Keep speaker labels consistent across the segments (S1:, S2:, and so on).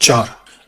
S1: 4,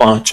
S1: 5,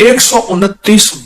S1: 129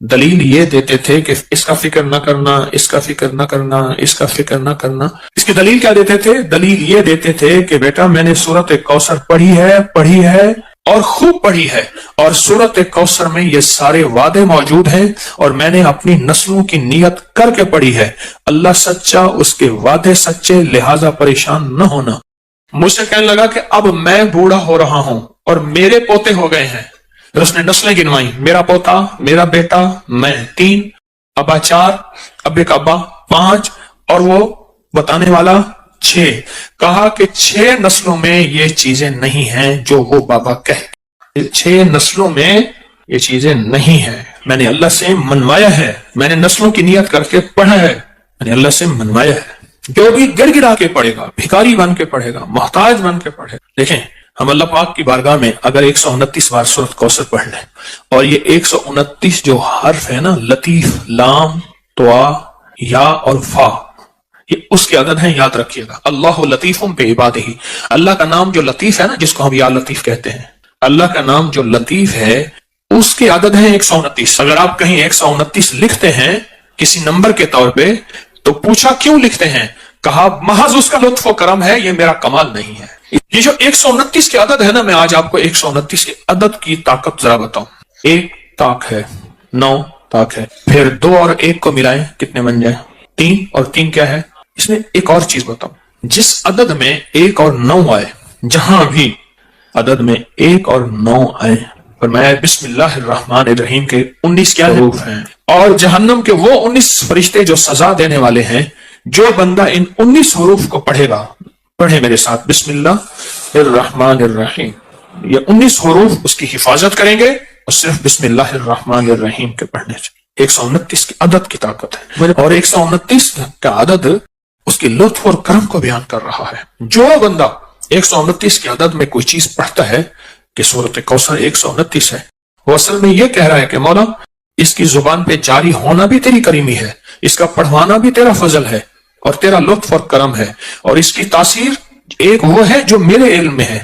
S1: دلیل یہ دیتے تھے کہ اس کا فکر نہ کرنا، اس کا فکر نہ کرنا، اس کا فکر نہ کرنا۔ اس کی دلیل کیا دیتے تھے؟ دلیل یہ دیتے تھے کہ بیٹا میں نے سورۃ کوثر پڑھی ہے اور خوب پڑھی ہے، اور سورۃ کوثر میں یہ سارے وعدے موجود ہیں، اور میں نے اپنی نسلوں کی نیت کر کے پڑھی ہے۔ اللہ سچا، اس کے وعدے سچے، لہذا پریشان نہ ہونا۔ مجھ سے کہنے لگا کہ اب میں بوڑھا ہو رہا ہوں اور میرے پوتے ہو گئے ہیں۔ اس نے نسلیں گنوائی، میرا پوتا، میرا بیٹا، میں 3، ابا 4، ابے کا ابا 5، اور وہ بتانے والا 6۔ کہا کہ 6 نسلوں میں یہ چیزیں نہیں ہیں جو وہ بابا کہے، 6 نسلوں میں یہ چیزیں نہیں ہیں۔ میں نے اللہ سے منوایا ہے، میں نے نسلوں کی نیت کر کے پڑھا ہے، میں نے اللہ سے منوایا ہے۔ جو بھی گڑ گڑا کے پڑھے گا، بھکاری بن کے پڑھے گا، محتاج بن کے پڑھے گا۔ دیکھیں ہم اللہ پاک کی بارگاہ میں اگر 129 بار سورۃ کوثر پڑھ لیں، اور یہ 129 جو حرف ہے نا، لطیف، لام، طوا، یا اور فا، یہ اس کے عدد ہیں، یاد رکھیے گا۔ اللہ لطیف بعبادہ، اللہ کا نام جو لطیف ہے نا، جس کو ہم یا لطیف کہتے ہیں، اللہ کا نام جو لطیف ہے اس کے عدد ہیں 129۔ اگر آپ کہیں 129 لکھتے ہیں کسی نمبر کے طور پہ تو پوچھا کیوں لکھتے ہیں؟ کہا محض اس کا لطف و کرم ہے، یہ میرا کمال نہیں ہے۔ یہ جو 129 کے عدد ہے نا، میں آج آپ کو 129 کے عدد کی طاقت ذرا بتاؤں۔ 1 طاق ہے، 9 طاق ہے، پھر 2 اور 1 کو ملائیں کتنے بن جائیں؟ 3، اور 3 کیا ہے؟ اس میں ایک اور چیز بتاؤں، جس عدد میں 1 اور 9 آئے، جہاں بھی عدد میں 1 اور 9 آئے، فرمایا بسم اللہ الرحمن الرحیم کے 19 کیا حروف ہیں، اور جہنم کے وہ 19 فرشتے جو سزا دینے والے ہیں۔ جو بندہ ان 19 حروف کو پڑھے گا، پڑھے میرے ساتھ، بسم اللہ الرحمن الرحیم، یہ 19 حروف اس کی حفاظت کریں گے، اور صرف بسم اللہ الرحمن الرحیم کے پڑھنے سے 129 کی عدد کی طاقت ہے، اور 129 کا عدد اس کی لطف اور کرم کو بیان کر رہا ہے۔ جو بندہ 129 کی عدد میں کوئی چیز پڑھتا ہے کہ سورۃ کوثر 129 ہے، وہ اصل میں یہ کہہ رہا ہے کہ مولا اس کی زبان پہ جاری ہونا بھی تیری کریمی ہے، اس کا پڑھوانا بھی تیرا فضل ہے اور تیرا لطف اور کرم ہے، اور اس کی تاثیر ایک وہ ہے جو میرے علم میں ہے،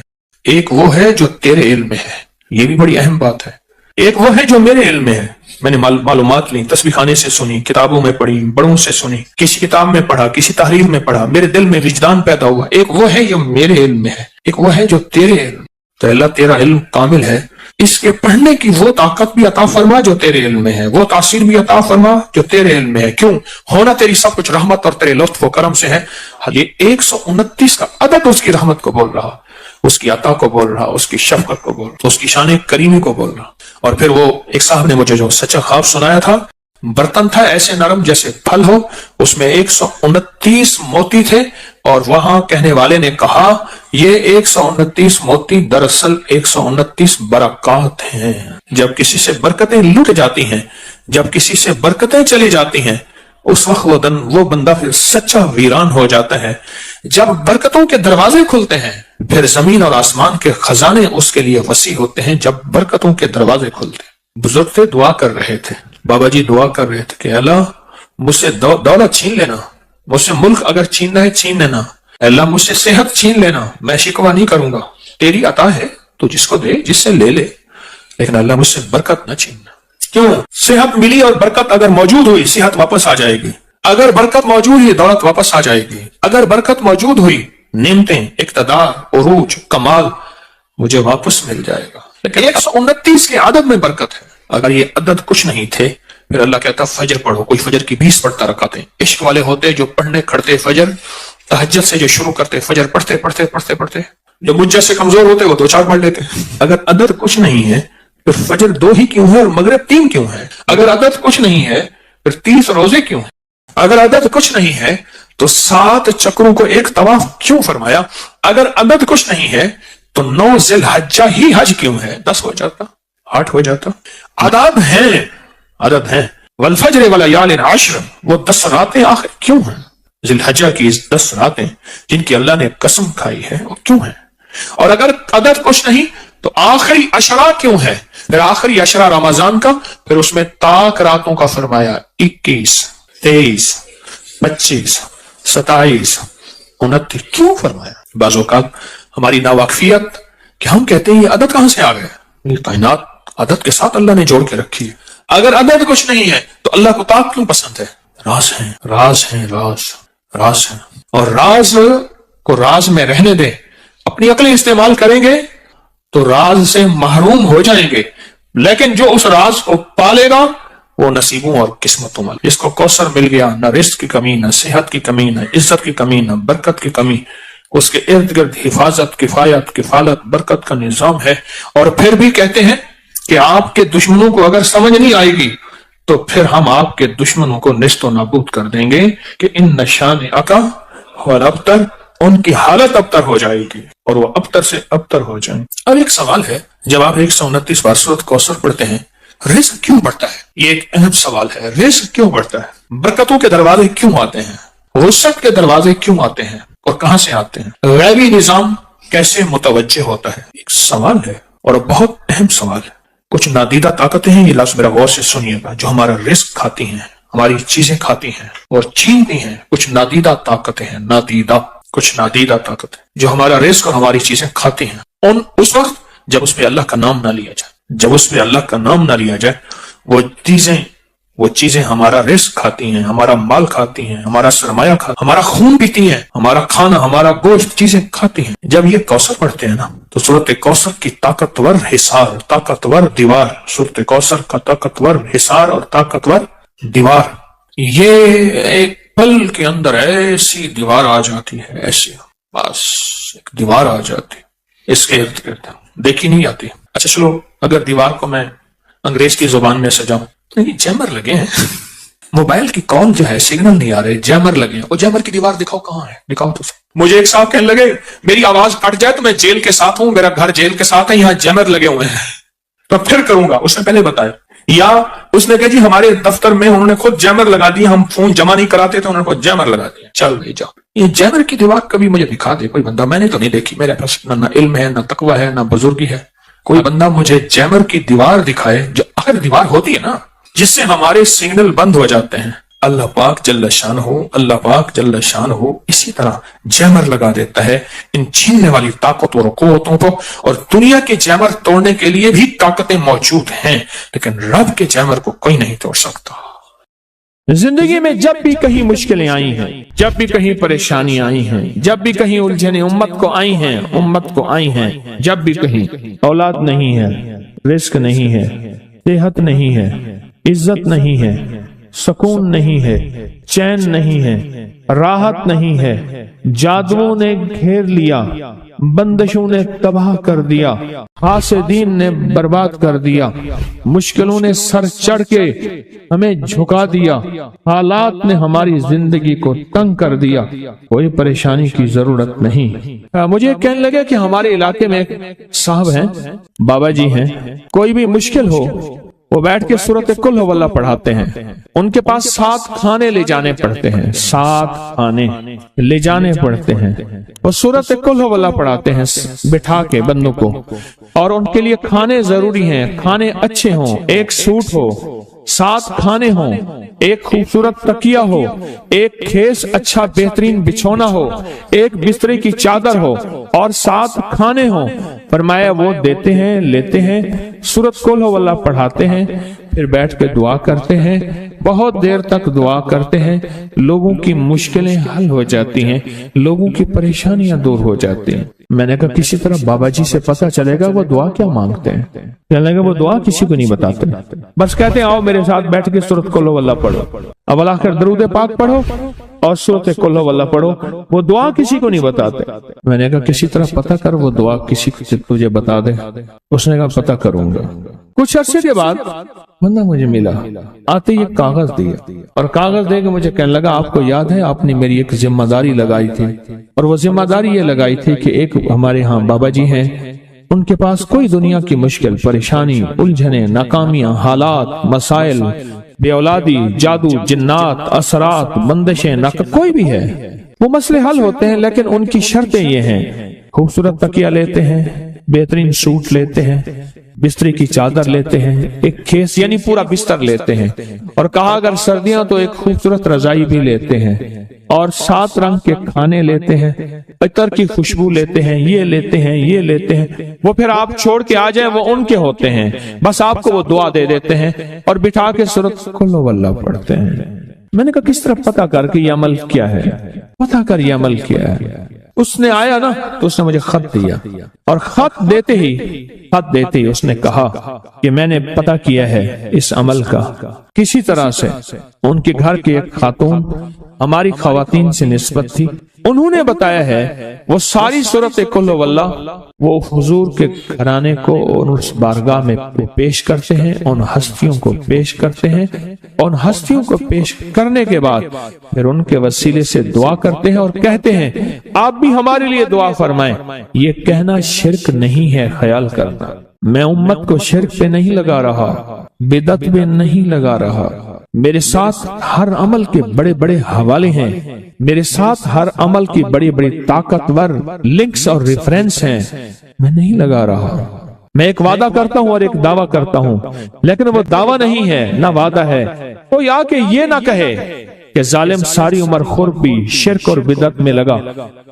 S1: ایک وہ ہے جو تیرے علم میں ہے۔ یہ بھی بڑی اہم بات ہے۔ ایک وہ ہے جو میرے علم میں ہے، میں نے معلومات لی، تسبیح خانے سے سنی، کتابوں میں پڑھی، بڑوں سے سنی، کسی کتاب میں پڑھا، کسی تحریر میں پڑھا، میرے دل میں وجدان پیدا ہوا۔ ایک وہ ہے جو میرے علم میں ہے، ایک وہ ہے جو تیرے علم۔ تو اللہ تیرا علم کامل ہے، اس کے پڑھنے کی وہ طاقت بھی عطا فرما جو تیرے علم میں ہے، وہ تاثیر بھی عطا فرما جو تیرے علم میں ہے۔ کیوں؟ ہونا تیری سب کچھ رحمت اور تیرے لطف و کرم سے ہے۔ یہ 129 کا عدد اس کی رحمت کو بول رہا، اس کی عطا کو بول رہا، اس کی شفقت کو بول رہا، اس کی شان کریمی کو بول رہا۔ اور پھر وہ ایک صاحب نے مجھے جو سچا خواب سنایا تھا، برتن تھا ایسے نرم جیسے پھل ہو، اس میں 129 موتی تھے، اور وہاں کہنے والے نے کہا یہ 129 موتی دراصل 129 برکات ہیں۔ جب کسی سے برکتیں لٹ جاتی ہیں، جب کسی سے برکتیں چلی جاتی ہیں، اس وقت وہ بندہ پھر سچا ویران ہو جاتا ہے۔ جب برکتوں کے دروازے کھلتے ہیں، پھر زمین اور آسمان کے خزانے اس کے لیے وسیع ہوتے ہیں۔ جب برکتوں کے دروازے کھلتے ہیں، بزرگ تھے دعا کر رہے تھے، بابا جی دعا کر رہے تھے کہ اللہ مجھ سے دولت چھین لینا، مجھ سے ملک اگر چھیننا ہے چھین لینا، اللہ مجھ سے صحت چھین لینا، میں شکوہ نہیں کروں گا، تیری عطا ہے تو جس کو دے، جس سے لے لے، لیکن اللہ مجھ سے برکت نہ چھیننا۔ کیوں؟ صحت ملی اور برکت اگر موجود ہوئی، صحت واپس آ جائے گی۔ اگر برکت موجود ہوئی، دولت واپس آ جائے گی۔ اگر برکت موجود ہوئی، نعمتیں، اقتدار، عروج، کمال مجھے واپس مل جائے گا۔ لیکن 129 کے عدد میں برکت ہے۔ اگر یہ عدد کچھ نہیں تھے، پھر اللہ کہتا فجر پڑھو، کوئی فجر کی 20 پڑھتا رکعتیں۔ عشق والے ہوتے جو پڑھنے کھڑتے فجر، تہجد سے جو شروع کرتے فجر پڑھتے پڑھتے پڑھتے پڑھتے، جو مجھ جیسے کمزور ہوتے وہ 2-4 پڑھ لیتے۔ اگر عدد کچھ نہیں ہے پھر فجر 2 ہی کیوں ہے اور مغرب 3 کیوں ہے؟ اگر عدد کچھ نہیں ہے پھر 30 روزے کیوں ہیں؟ اگر عدد کچھ نہیں ہے تو 7 چکروں کو ایک طواف کیوں فرمایا؟ اگر عدد کچھ نہیں ہے تو 9 ذی الحجہ ہی حج کیوں ہے؟ 10 ہو جاتا، 8 ہو جاتا۔ عدد ہیں والفجر ولیال عشر، وہ 10 راتیں آخر کیوں ہیں؟ ذی الحجہ کی 10 راتیں جن کی اللہ نے قسم کھائی ہے وہ کیوں ہیں؟ اور اگر عدد کچھ نہیں تو آخری عشرہ کیوں ہے؟ پھر آخری عشرہ رمضان کا، پھر اس میں طاق راتوں کا فرمایا 21، 23، 25، 27، 29 کیوں فرمایا؟ بعض اوقات ہماری ناواقفیت کہ ہم کہتے ہیں یہ عدد کہاں سے آ گئے؟ یہ کائنات عدد کے ساتھ اللہ نے جوڑ کے رکھی ہے۔ اگر عدد کچھ نہیں ہے تو اللہ کو پاک کیوں پسند ہے؟ راز ہیں، راز ہیں، راز ہیں، اور راز کو راز میں رہنے دیں. اپنی عقلیں استعمال کریں گے تو راز سے محروم ہو جائیں گے، لیکن جو اس راز کو پالے گا وہ نصیبوں اور قسمتوں والا. جس کو کوثر مل گیا، نہ رزق کی کمی، نہ صحت کی کمی، نہ عزت کی کمی، نہ برکت کی کمی. اس کے ارد گرد حفاظت، کفایت، کفالت، برکت کا نظام ہے. اور پھر بھی کہتے ہیں کہ آپ کے دشمنوں کو اگر سمجھ نہیں آئے گی تو پھر ہم آپ کے دشمنوں کو نیست و نابود کر دیں گے کہ ان نشان اکا اور ابتر، ان کی حالت ابتر ہو جائے گی اور وہ ابتر سے ابتر ہو جائیں. اب ایک سوال ہے، جب آپ 129 بار سورۃ کوثر پڑھتے ہیں، رزق کیوں بڑھتا ہے؟ یہ ایک اہم سوال ہے. رزق کیوں بڑھتا ہے؟ برکتوں کے دروازے کیوں آتے ہیں؟ وسعت کے دروازے کیوں آتے ہیں اور کہاں سے آتے ہیں؟ غیبی نظام کیسے متوجہ ہوتا ہے؟ ایک سوال ہے اور بہت اہم سوال ہے. کچھ نادیدہ طاقتیں ہیں، یہ لفظ میرا غور سے سنیے گا، جو ہمارا رزق کھاتی ہیں، ہماری چیزیں کھاتی ہیں اور چھینتی ہیں. کچھ نادیدہ طاقتیں ہیں، کچھ نادیدہ طاقتیں جو ہمارا رزق اور ہماری چیزیں کھاتی ہیں. اس وقت جب اس پہ اللہ کا نام نہ لیا جائے، وہ چیزیں ہمارا رزق کھاتی ہیں، ہمارا مال کھاتی ہیں، ہمارا سرمایہ کھاتی ہیں، ہمارا خون پیتی ہیں، ہمارا کھانا، ہمارا گوشت چیزیں کھاتی ہیں. جب یہ کوثر پڑھتے ہیں نا تو سورۃ کوثر کی طاقتور حصار، طاقتور دیوار، سورۃ کوثر کا طاقتور حصار اور طاقتور دیوار، یہ ایک پل کے اندر ایسی دیوار آ جاتی ہے، ایسی بس ایک دیوار آ جاتی، اس کے ارد گرد دیکھی نہیں آتی. اچھا چلو، اگر دیوار کو میں انگریز کی زبان میں سجاؤں، جیمر لگے ہیں، موبائل کی کال جو ہے سگنل نہیں آ رہے، جیمر لگے ہیں. وہ جیمر کی دیوار دکھاؤ کہاں ہے، دکھاؤ تو. مجھے ایک صاحب کہنے لگے میری آواز کٹ جائے تو میں جیل کے ساتھ ہوں، میرا گھر جیل کے ساتھ ہے، یہاں جیمر لگے ہوئے ہیں، تو پھر کروں گا. اس نے پہلے بتایا. یا اس نے کہا جی ہمارے دفتر میں انہوں نے خود جیمر لگا دیا، ہم فون جمع نہیں کراتے تو انہوں نے خود جیمر لگا دیا. چل بھائی جاؤ، یہ جیمر کی دیوار کبھی مجھے دکھا دے کوئی بندہ. میں نے تو نہیں دیکھی، میرے پاس نہ علم ہے، نہ تقوی ہے، نہ بزرگی ہے. کوئی بندہ مجھے جیمر کی دیوار دکھائے، جو اگر دیوار ہوتی ہے نا جس سے ہمارے سگنل بند ہو جاتے ہیں. اللہ پاک جل شان ہو اسی طرح جیمر لگا دیتا ہے ان چھیننے والی طاقتوں اور قوتوں کو. اور دنیا کے جیمر توڑنے کے لیے بھی طاقتیں موجود ہیں، لیکن رب کے جیمر کو کوئی نہیں توڑ سکتا. زندگی میں جب بھی کہیں مشکلیں آئی ہیں، جب بھی کہیں پریشانی آئی ہیں، جب بھی کہیں الجھنیں امت کو آئی ہیں، جب بھی کہیں اولاد نہیں ہے، رزق نہیں ہے، صحت نہیں ہے، عزت نہیں ہے، سکون نہیں ہے، چین نہیں ہے، راحت نہیں ہے، جادوؤں نے گھیر لیا، بندشوں نے تباہ کر دیا، حاسدین نے برباد کر دیا، مشکلوں نے سر چڑھ کے ہمیں جھکا دیا، حالات نے ہماری زندگی کو تنگ کر دیا. کوئی پریشانی کی ضرورت نہیں. مجھے کہنے لگے کہ ہمارے علاقے میں ایک صاحب ہیں، بابا جی ہیں، کوئی بھی مشکل ہو وہ بیٹھ کے سورۃ قل ہو اللہ پڑھاتے ہیں. ان کے پاس 7 کھانے لے جانے پڑتے ہیں، 7 کھانے لے جانے پڑتے ہیں. وہ سورۃ قل ہو اللہ پڑھاتے ہیں بٹھا کے بندوں کو، اور ان کے لیے کھانے ضروری ہیں، کھانے اچھے ہوں، ایک سوٹ ہو، 7 کھانے ہوں، ایک خوبصورت تکیہ ہو، ایک کھیس اچھا بہترین بچھونا ہو، ایک بسترے کی چادر ہو اور 7 کھانے ہوں. فرمایا وہ دیتے ہیں، لیتے ہیں، سورۃ قل ہو اللہ پڑھاتے ہیں، پھر بیٹھ کے دعا کرتے ہیں، بہت دیر تک دعا کرتے ہیں. لوگوں کی مشکلیں حل ہو جاتی ہیں، لوگوں کی پریشانیاں دور ہو جاتی ہیں. میں نے کہا کسی طرح بابا جی سے پتہ چلے گا وہ دعا کیا مانگتے ہیں. کہنے لگا وہ دعا کسی کو نہیں بتاتے، بس کہتے ہیں آؤ میرے ساتھ بیٹھ کے سورۃ قل ہو اللہ پڑھو، اب آخر درود پاک پڑھو اور سورۃ قل ہو اللہ پڑھو. وہ دعا کسی کو نہیں بتاتے. میں نے کہا کسی طرح پتہ کر وہ دعا کسی کو تجھے بتا دے. اس نے کہا پتہ کروں گا. کچھ عرصے کے بعد بندہ مجھے ملا، آتے یہ کاغذ دیا، اور کاغذ دے کے مجھے کہنے لگا آپ کو یاد ہے آپ نے میری ایک ذمہ داری لگائی تھی، اور وہ ذمہ داری یہ لگائی تھی کہ ایک ہمارے ہاں بابا جی ہیں، ان کے پاس کوئی دنیا کی مشکل، پریشانی، الجھنیں، ناکامیاں، حالات، مسائل، بے اولادی، جادو، جنات، اثرات، بندشیں، کوئی بھی ہے، وہ مسئلے حل ہوتے ہیں. لیکن ان کی شرطیں یہ ہیں، خوبصورت تکیہ لیتے ہیں، بہترین سوٹ لیتے ہیں، بستری کی چادر لیتے ہیں، ایک کھیس یعنی پورا بستر لیتے ہیں، اور کہا اگر سردیاں تو ایک خوبصورت رضائی بھی لیتے ہیں،
S2: اور 7 رنگ کے کھانے لیتے ہیں، عطر کی خوشبو لیتے ہیں، یہ لیتے ہیں، یہ لیتے ہیں، وہ پھر آپ چھوڑ کے آ جائیں وہ ان کے ہوتے ہیں، بس آپ کو وہ دعا دے دیتے ہیں اور بٹھا کے سورۃ قل هو اللہ پڑھتے ہیں۔ میں نے کہا کس طرح پتہ کر کے یہ عمل کیا ہے؟ پتہ کر یہ عمل کیا ہے؟ اس نے آیا نا تو اس نے مجھے خط دیا، اور خط دیتے ہی اس نے کہا کہ میں نے پتہ کیا ہے اس عمل کا کسی طرح سے۔ ان کے گھر کی ایک خاتون ہماری خواتین سے نسبت تھی، انہوں نے بتایا ہے وہ ساری سورۃ قل هو اللہ وہ حضور کے گھرانے کو اس بارگاہ میں پیش کرتے ہیں، ان ہستیوں کو پیش کرتے ہیں، ان ہستیوں کو پیش کرنے کے بعد پھر ان کے وسیلے سے دعا کرتے ہیں اور کہتے ہیں آپ بھی ہمارے لیے دعا فرمائیں۔ یہ کہنا شرک نہیں ہے، خیال کرنا، میں امت کو شرک پہ نہیں لگا رہا، بدعت پہ نہیں لگا رہا، میرے ساتھ ہر عمل کے بڑے بڑے حوالے ہیں، میرے ساتھ ہر عمل کی بڑی بڑی طاقتور لنکس اور ریفرنس ہیں، میں نہیں لگا رہا۔ میں ایک وعدہ کرتا ہوں اور ایک دعویٰ کرتا ہوں، لیکن وہ دعویٰ نہیں ہے نہ وعدہ ہے۔ کوئی آ کے یہ نہ کہے کہ ظالم ساری عمر خور بھی شرک اور بدعت میں لگا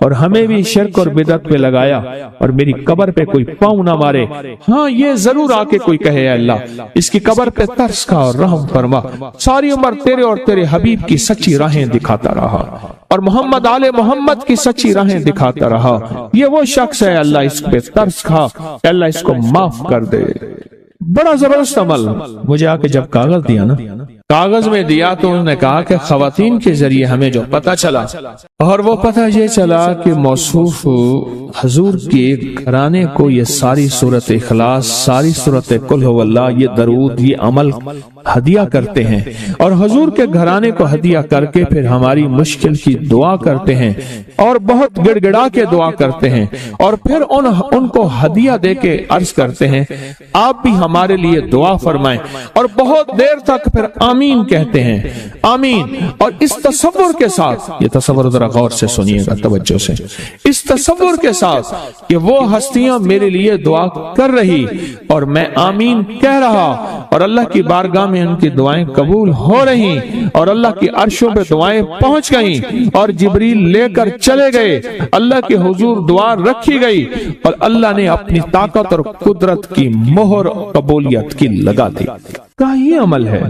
S2: اور ہمیں بھی شرک اور بدعت پہ لگایا اور میری قبر پہ کوئی پاؤں نہ مارے۔ ہاں یہ ضرور آ کے کوئی کہے اے اللہ اس کی قبر پہ ترس کھا اور رحم فرما، ساری عمر تیرے اور تیرے حبیب کی سچی راہیں دکھاتا رہا اور محمد آل محمد کی سچی راہیں دکھاتا رہا، یہ وہ شخص ہے اللہ اس پہ ترس کھا، اللہ اس کو معاف کر دے۔ بڑا زبردست عمل۔ مجھے آ کے جب کاغذ دیا نا، کاغذ میں دیا تو انہوں نے کہا کہ خواتین کے ذریعے ہمیں جو پتہ چلا، اور وہ پتہ یہ چلا کہ موصوف حضور کے گھرانے کو یہ ساری سورۃ اخلاص، ساری سورۃ قل هو اللہ، یہ درود، یہ عمل ہدیہ کرتے ہیں، اور حضور کے گھرانے کو ہدیہ کر کے پھر ہماری مشکل کی دعا کرتے ہیں اور بہت گڑ گڑا کے دعا کرتے ہیں، اور پھر ان کو ہدیہ دے کے عرض کرتے ہیں آپ بھی ہمارے لیے دعا فرمائیں، اور بہت دیر تک پھر آمین کہتے ہیں، آمین۔ اور اس تصور کے ساتھ، یہ تصور ذرا غور سے سنیے گا توجہ سے، اس تصور کے ساتھ کہ وہ ہستیاں میرے لیے دعا کر رہی اور میں آمین کہہ رہا، اور اللہ کی بارگاہ میں ان کی دعائیں قبول ہو رہی اور اللہ کی عرشوں پہ دعائیں پہنچ گئیں اور جبریل لے کر چلے گئے، اللہ کے حضور دعا رکھی گئی اور اللہ نے اپنی طاقت اور قدرت کی مہر قبولیت کی لگا دی۔ کہا یہ عمل ہے۔